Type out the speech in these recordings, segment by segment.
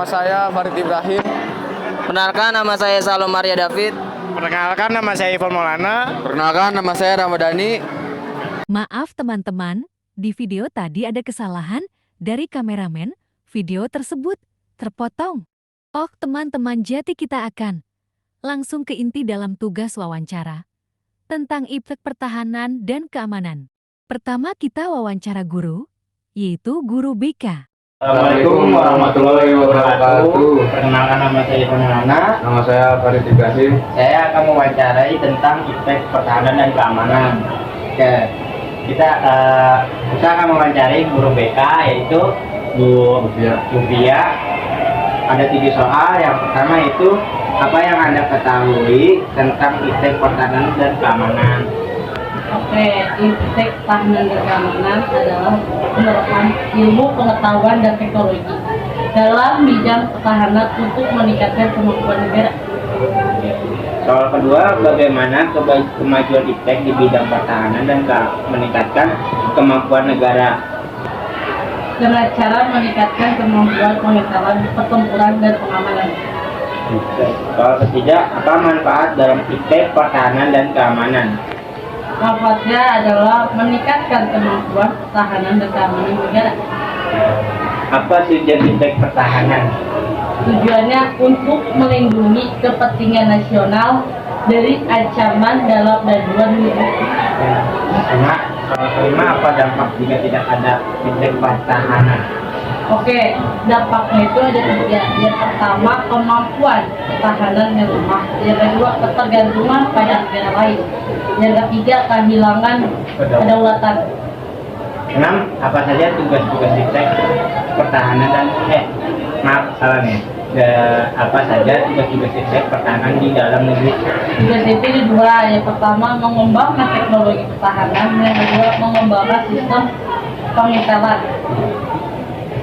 saya Farid Ibrahim. Perkenalkan, nama saya Salom Maria David. Perkenalkan, nama saya Ivan Maulana. Perkenalkan, nama saya Ramadhani. Maaf teman-teman, di video tadi ada kesalahan dari kameramen, video tersebut terpotong. Oh teman-teman, jadi kita akan langsung ke inti dalam tugas wawancara tentang iptek pertahanan dan keamanan. Pertama kita wawancara guru, yaitu Guru BK. Assalamualaikum warahmatullahi wabarakatuh. Perkenalkan, nama saya Ivan Maulana. Nama saya Farid Ibrahim. Saya akan mewawancarai tentang iptek pertahanan dan keamanan. Oke, kita akan mewawancarai guru BK, yaitu Bu Luvia. Ada 3 soal. Yang pertama itu, apa yang Anda ketahui tentang iptek pertahanan dan keamanan? Oke, iptek pertahanan dan keamanan adalah merupakan ilmu pengetahuan dan teknologi dalam bidang pertahanan untuk meningkatkan kemampuan negara. Soal kedua, bagaimana kemajuan iptek di bidang pertahanan dan meningkatkan kemampuan negara? Dengan cara meningkatkan kemampuan pengetahuan, pertempuran, dan pengamanan. Soal ketiga, apa manfaat dalam iptek pertahanan dan keamanan? Manfaatnya adalah meningkatkan kemampuan pertahanan dan keamanan negara. Apa tujuan iptek pertahanan? Tujuannya untuk melindungi kepentingan nasional dari ancaman dalam dan luar negeri. Soal kelima, apa dampak jika tidak ada iptek pertahanan? Oke, dampaknya itu ada 3. Yang pertama, kemampuan pertahanan yang lemah. Yang kedua, ketergantungan pada negara lain. Yang ketiga, kehilangan kedaulatan. 6. Apa saja tugas-tugas iptek pertahanan dan apa saja tugas-tugas iptek pertahanan di dalam negeri? Tugas itu ada 2. Yang pertama, mengembangkan teknologi pertahanan. Yang kedua, mengembangkan sistem pengintelan.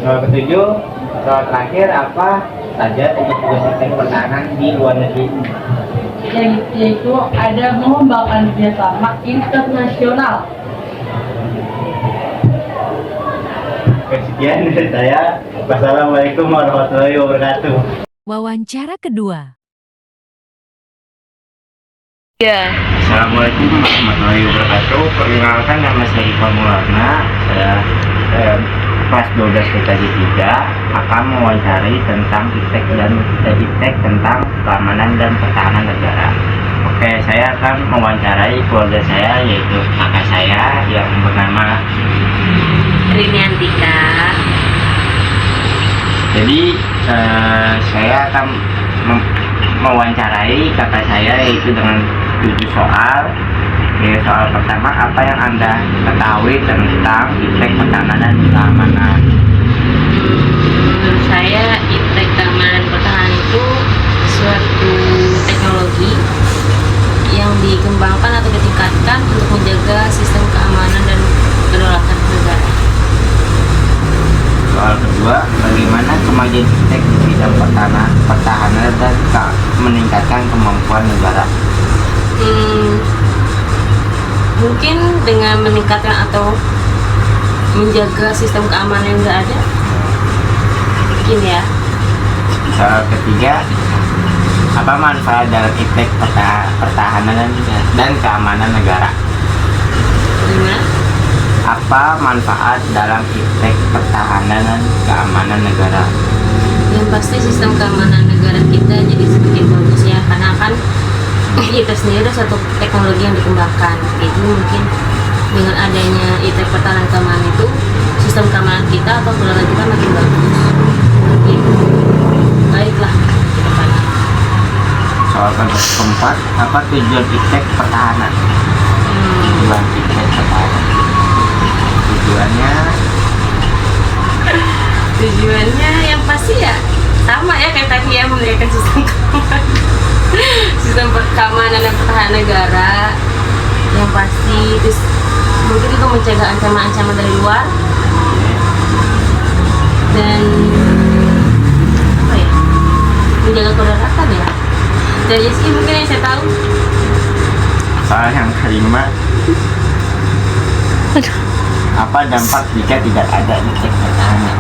Soal ketujuh, soal terakhir, apa saja tugas-tugas iptek pertahanan di luar negeri? Yaitu ada mengembangkan kerjasama internasional. Sekian dari saya. Wassalamualaikum warahmatullahi wabarakatuh. Wawancara kedua. Assalamualaikum warahmatullahi wabarakatuh. Perkenalkan, nama saya Ivan Maulana. Saya kelas 12 TKJ 3 akan mewawancarai tentang iptek tentang keamanan dan pertahanan negara. Oke, saya akan mewawancarai keluarga saya, yaitu kakak saya yang bernama Rini Antika. Jadi saya akan mewawancarai kakak saya, yaitu dengan 7 soal. Oke, soal pertama, apa yang Anda ketahui tentang iptek pertahanan dan keamanan? Menurut saya iptek keamanan pertahanan itu suatu teknologi yang dikembangkan atau ditingkatkan untuk menjaga sistem keamanan dan kedaulatan negara. Soal kedua, bagaimana kemajuan iptek di bidang pertahanan dan meningkatkan kemampuan negara? Mungkin dengan meningkatkan atau menjaga sistem keamanan yang nggak ada, mungkin ya. Soal ketiga, apa manfaat dalam iptek pertahanan dan keamanan negara? Gimana? Apa manfaat dalam iptek pertahanan dan keamanan negara? Yang pasti sistem keamanan negara kita jadi semakin bagus ya, karena kan itu sendiri ada satu teknologi yang dikembangkan. Jadi mungkin dengan adanya iptek pertahanan keamanan itu, sistem keamanan kita atau kedaulatan kita makin bagus, makin baiklah ke depannya. Soal keempat, apa tujuan iptek pertahanan? Tujuan iptek pertahanan. Tujuannya yang pasti ya sama ya kayak tadi ya, meningkatkan sistem keamanan dan pertahanan negara yang pasti. Terus mungkin juga mencegah ancaman-ancaman dari luar dan apa ya, menjaga kedaulatan ya. Dari sih mungkin yang saya tahu. Soal yang kelima, apa dampak jika tidak ada iptek pertahanan?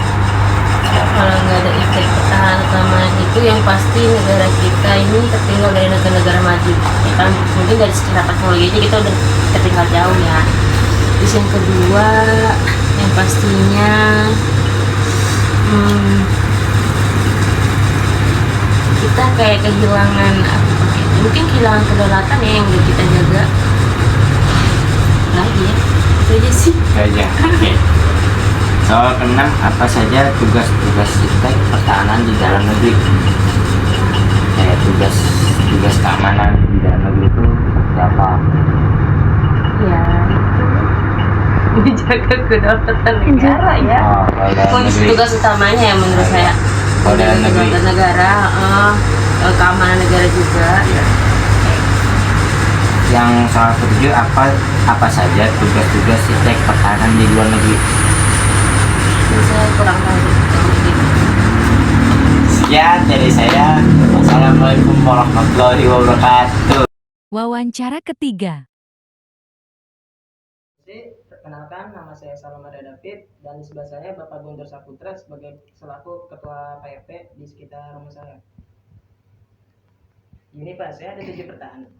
kalau nggak ada iptek pertahanan keamanan itu yang pasti negara kita ini tertinggal dari negara-negara maju. Ya kan mungkin dari secara teknologi aja kita udah tertinggal jauh ya. Terus yang kedua yang pastinya kita kayak kehilangan mungkin kehilangan kedaulatan ya yang udah kita jaga lagi ya. Itu aja sih. Saja. Oke. Soal keenam, apa saja tugas-tugas iptek pertahanan di dalam negeri? Tugas keamanan di dalam negeri itu apa? Ya menjaga kedaulatan negara ya. Oh, kalau dalam negeri. Tugas utamanya ya menurut saya. Kalau dalam negeri. Kedaulatan negara, keamanan negara juga. Ya. Yang soal ketujuh, apa saja tugas-tugas iptek pertahanan di luar negeri? Saya kurang tahu. Sekian dari saya. Wassalamualaikum warahmatullahi wabarakatuh. Wawancara ketiga. Perkenalkan, nama saya Salom Maria David dan di sebelah saya Bapak Guntur Saputra sebagai selaku Ketua PRT di sekitar rumah saya. Gini Pak, saya ada 7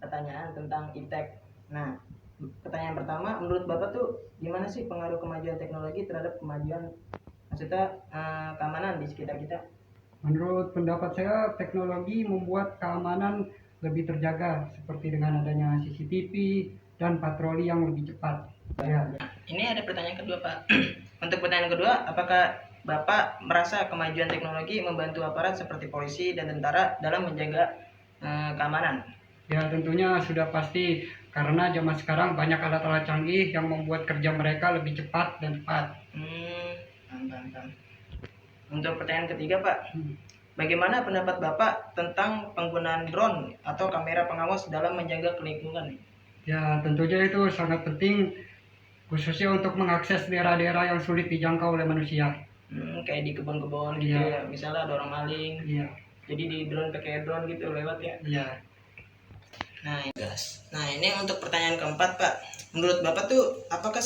pertanyaan tentang iptek. Nah, pertanyaan pertama, menurut Bapak tuh gimana sih pengaruh kemajuan teknologi terhadap kemajuan maksudnya keamanan di sekitar kita? Menurut pendapat saya, teknologi membuat keamanan lebih terjaga seperti dengan adanya CCTV dan patroli yang lebih cepat. Ya. Ini ada pertanyaan kedua Pak. Untuk pertanyaan kedua, apakah Bapak merasa kemajuan teknologi membantu aparat seperti polisi dan tentara dalam menjaga keamanan? Ya, tentunya sudah pasti karena zaman sekarang banyak alat-alat canggih yang membuat kerja mereka lebih cepat dan tepat. Mantap. Untuk pertanyaan ketiga Pak, bagaimana pendapat Bapak tentang penggunaan drone atau kamera pengawas dalam menjaga lingkungan? Ya, tentunya itu sangat penting khususnya untuk mengakses daerah-daerah yang sulit dijangkau oleh manusia. Kayak di kebun-kebun gitu Iya. ya, misalnya ada orang maling, Iya. jadi di drone pakai drone gitu lewat ya. Iya. Nah ini untuk pertanyaan keempat Pak, menurut Bapak tuh apakah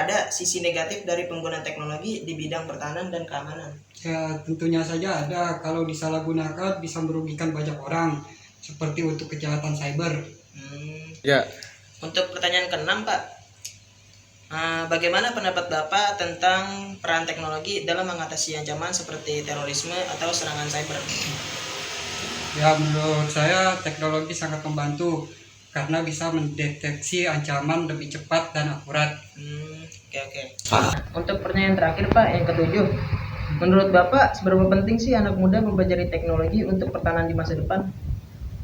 ada sisi negatif dari penggunaan teknologi di bidang pertahanan dan keamanan? Ya, tentunya saja ada. Kalau disalahgunakan bisa merugikan banyak orang seperti untuk kejahatan cyber. Ya. Untuk pertanyaan keenam Pak, bagaimana pendapat Bapak tentang peran teknologi dalam mengatasi ancaman seperti terorisme atau serangan cyber? Ya, menurut saya teknologi sangat membantu karena bisa mendeteksi ancaman lebih cepat dan akurat. Oke. Untuk pertanyaan terakhir Pak, yang ketujuh, menurut Bapak seberapa penting sih anak muda mempelajari teknologi untuk pertahanan di masa depan?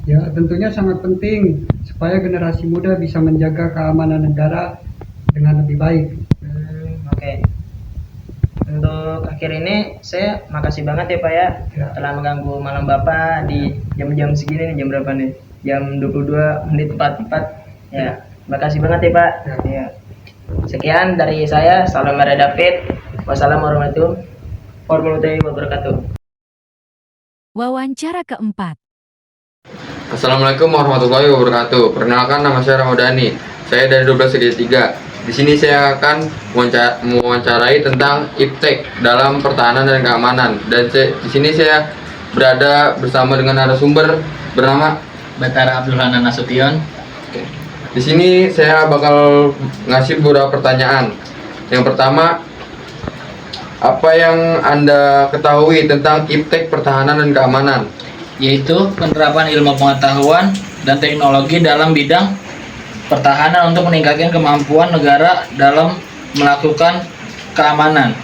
Ya, tentunya sangat penting supaya generasi muda bisa menjaga keamanan negara dengan lebih baik. Oke. Untuk akhir ini saya makasih banget ya Pak ya, telah mengganggu malam Bapak di jam-jam segini nih, jam berapa nih? Jam 22 menit tepat. Ya, makasih banget ya Pak. Ya. Sekian dari saya, Salom Maria David. Wassalamualaikum warahmatullahi wabarakatuh. Wawancara keempat. Assalamualaikum warahmatullahi wabarakatuh. Perkenalkan, nama saya Ramadhani. Saya dari 12 segitiga. Di sini saya akan mewawancarai tentang iptek dalam pertahanan dan keamanan. Dan di sini saya berada bersama dengan narasumber bernama Batara Abdul Hanan Nasution. Di sini saya bakal ngasih beberapa pertanyaan. Yang pertama, apa yang Anda ketahui tentang iptek pertahanan dan keamanan? Yaitu penerapan ilmu pengetahuan dan teknologi dalam bidang pertahanan untuk meningkatkan kemampuan negara dalam melakukan keamanan.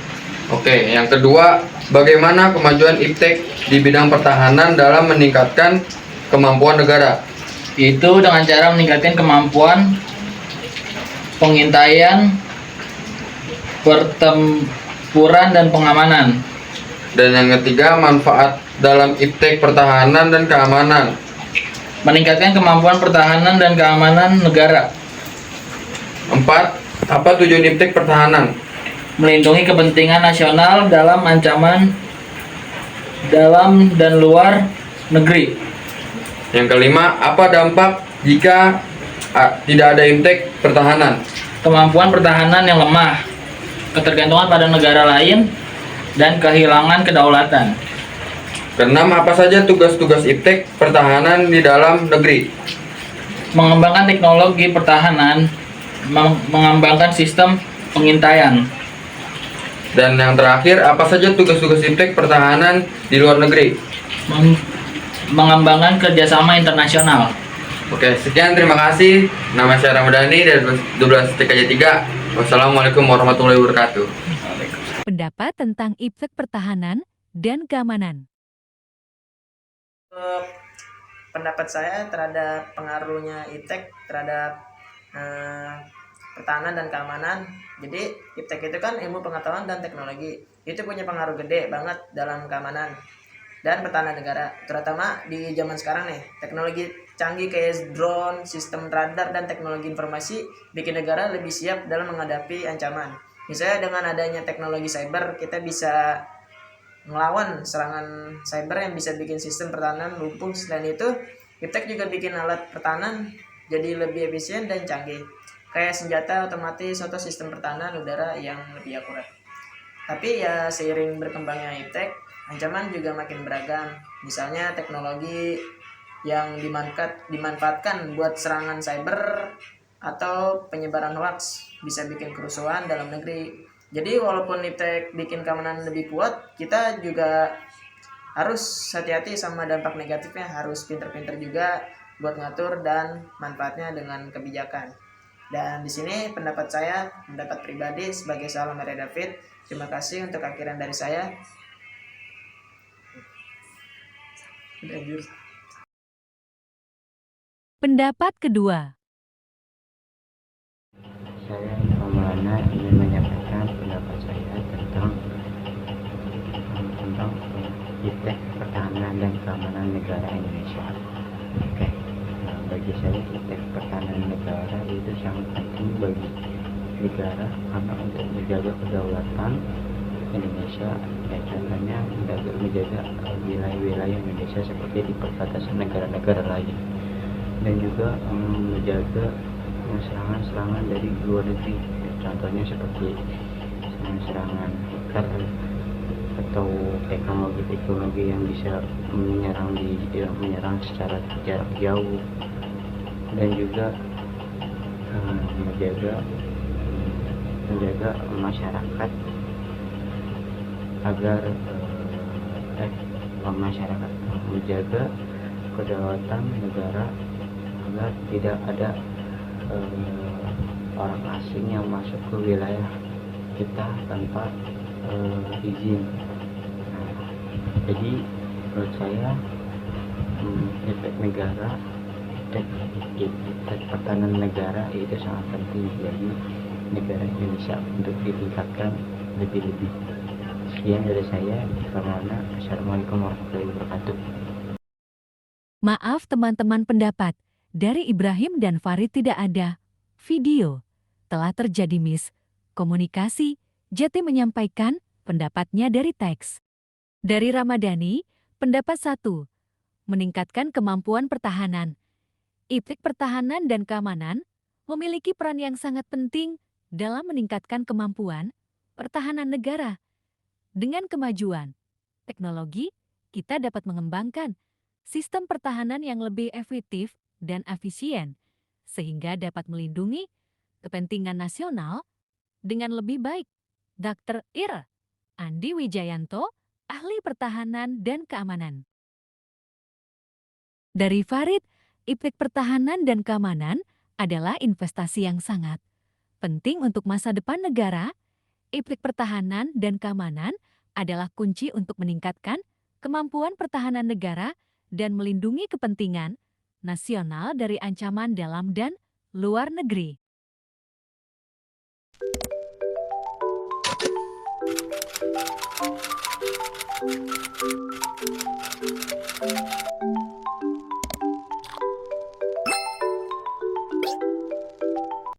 Oke, yang kedua, bagaimana kemajuan iptek di bidang pertahanan dalam meningkatkan kemampuan negara? Itu dengan cara meningkatkan kemampuan pengintaian, pertempuran, dan pengamanan. Dan yang ketiga, manfaat dalam iptek pertahanan dan keamanan. Meningkatkan kemampuan pertahanan dan keamanan negara. 4. Apa tujuan iptek pertahanan? Melindungi kepentingan nasional dalam ancaman dalam dan luar negeri. Yang kelima, apa dampak jika tidak ada iptek pertahanan? Kemampuan pertahanan yang lemah, ketergantungan pada negara lain, dan kehilangan kedaulatan. Keenam, apa saja tugas-tugas IPTEK pertahanan di dalam negeri? Mengembangkan teknologi pertahanan, mengembangkan sistem pengintaian. Dan yang terakhir, apa saja tugas-tugas IPTEK pertahanan di luar negeri? Mengembangkan kerjasama internasional. Oke, sekian, terima kasih. Nama saya Ramadhani dari 12 TKJ 3. Wassalamualaikum warahmatullahi wabarakatuh. Pendapat tentang IPTEK pertahanan dan keamanan. Pendapat saya terhadap pengaruhnya IPTEK terhadap pertahanan dan keamanan. Jadi IPTEK itu kan ilmu pengetahuan dan teknologi. Itu punya pengaruh gede banget dalam keamanan dan pertahanan negara. Terutama di zaman sekarang nih, teknologi canggih kayak drone, sistem radar, dan teknologi informasi bikin negara lebih siap dalam menghadapi ancaman. Misalnya dengan adanya teknologi cyber, kita bisa melawan serangan cyber yang bisa bikin sistem pertahanan lumpuh. Selain itu, IPTEK juga bikin alat pertahanan jadi lebih efisien dan canggih, kayak senjata otomatis atau sistem pertahanan udara yang lebih akurat. Tapi ya seiring berkembangnya IPTEK, ancaman juga makin beragam. Misalnya teknologi yang dimanfaatkan buat serangan cyber atau penyebaran hoax bisa bikin kerusuhan dalam negeri. Jadi walaupun IPTEK bikin keamanan lebih kuat, kita juga harus hati-hati sama dampak negatifnya, harus pinter-pinter juga buat ngatur dan manfaatnya dengan kebijakan. Dan di sini pendapat saya, pendapat pribadi sebagai Salam Maria David. Terima kasih untuk akhiran dari saya. Pendapat kedua. Saya Maulana ingin menyampaikan pendapat saya tentang IPTEK pertahanan dan keamanan negara Indonesia. Oke, bagi saya IPTEK pertahanan negara itu sangat penting bagi negara karena untuk menjaga kedaulatan Indonesia, ya contohnya menjaga wilayah-wilayah Indonesia seperti di perbatasan negara-negara lain, dan juga menjaga serangan-serangan dari luar negeri, contohnya seperti serangan hacker atau teknologi-teknologi yang bisa menyerang secara jarak jauh, dan juga menjaga masyarakat agar masyarakat menjaga kedaulatan negara agar tidak ada orang asing yang masuk ke wilayah kita tanpa izin. Jadi menurut saya IPTEK negara, IPTEK pertahanan negara itu sangat penting bagi negara Indonesia untuk ditingkatkan lebih-lebih. Sekian dari saya, Farmana. Assalamualaikum warahmatullahi wabarakatuh. Maaf teman-teman, pendapat dari Ibrahim dan Farid tidak ada video. Telah terjadi miskomunikasi. Jati menyampaikan pendapatnya dari teks. Dari Ramadhani, pendapat 1. Meningkatkan kemampuan pertahanan. IPTEK pertahanan dan keamanan memiliki peran yang sangat penting dalam meningkatkan kemampuan pertahanan negara. Dengan kemajuan teknologi, kita dapat mengembangkan sistem pertahanan yang lebih efektif dan efisien, sehingga dapat melindungi kepentingan nasional dengan lebih baik. Dr. Ir. Andi Wijayanto, Ahli Pertahanan dan Keamanan. Dari Farid, IPTEK pertahanan dan keamanan adalah investasi yang sangat penting untuk masa depan negara. IPTEK pertahanan dan keamanan adalah kunci untuk meningkatkan kemampuan pertahanan negara dan melindungi kepentingan nasional dari ancaman dalam dan luar negeri.